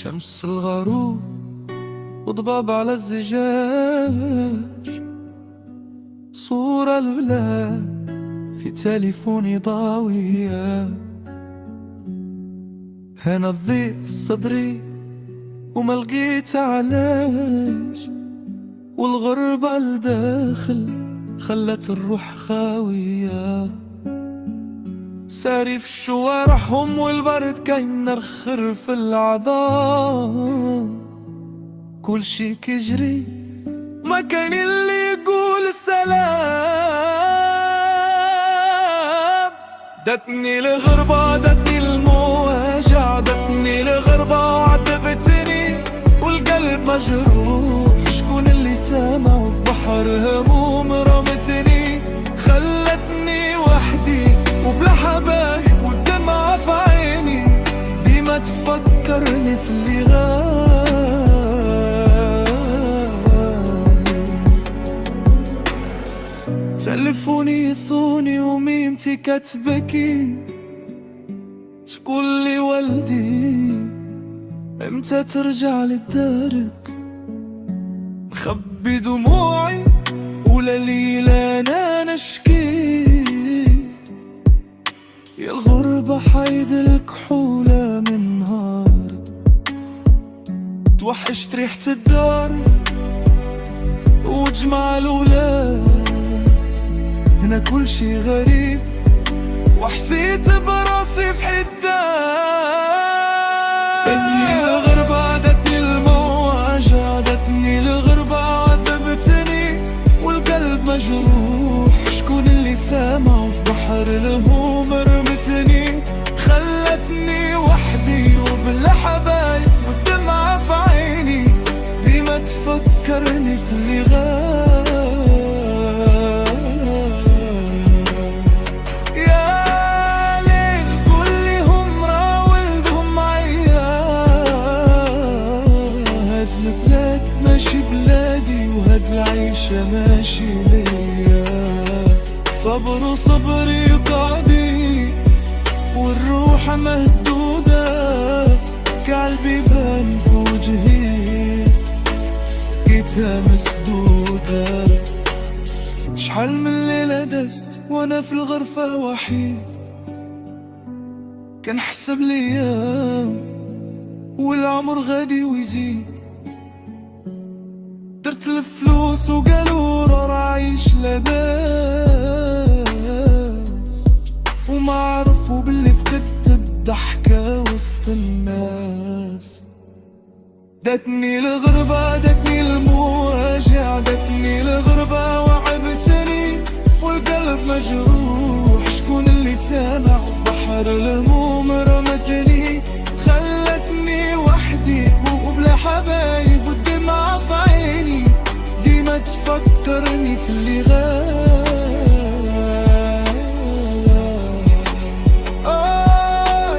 شمس الغروب وضباب على الزجاج، صورة البلاد في تليفوني ضاوية. هنا الضيق صدري وما لقيت علاج، والغربة الداخل خلت الروح خاوية. ساري في شوارعهم والبرد كينرخر في العظام، كل شي كيجري ما كان اللي يقول السلام. دتني الغربة دتني المواجع، دتني الغربة وعذبتني والقلب مجروح. شكون اللي سامع في بحر هموم رمتني، خلتني وحدي وبلا حبايب والدمعة في عيني، ديما تفكرني في اللي غاب. تلفوني يصوني وميمتي كتبكي، تقولي والدي امتى ترجع للدارك. مخبي دموعي ولا ليلة انا نشكي، يا الغربة حيد الكحولة من نهار. توحشت ريحة الدار وجمع الولاد، هنا كل شي غريب وحسيت براسي في حدان. دتني الغربة دتني المواجع، دتني الغربة عذبتني والقلب مجروح. شكون اللي سامع في بحر الهموم رمتني، خلتني وحدي وبلا حبايب والدمعة في عيني، ديما تفكرني في اللي غاب. يا ليل قولي هم را ولدهم عيان، هاد البلاد ماشي بلادي وهاد العيشة ماشي ليا. صبر وصبري قاعدي والروح مهدودة، كعالبيبان في وجهي لقيتها مسدودة. شحال من ليلة دست وانا في الغرفة وحيد، كنحسب الايام والعمر غادي ويزيد. درت الفلوس وقالوا راه عايش لاباس، وما عرفوا باللي فقدت الضحكة وسط الناس. دتني الغربة دتني المواجع، دتني الغربة وعبتني والقلب مجروح. شكون اللي سامع في بحر الهموم رمتني، خلتني وحدي وبلا حبايب والدمعة في عيني، ديما تفكرني في اللي غاب.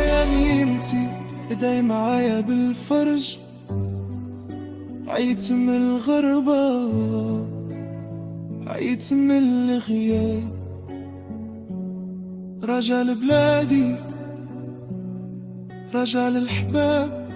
يا ميمتي ادعي معايا بالفرج، عيت من الغربة عيت من الغياب. رجع لبلادي رجع للحباب،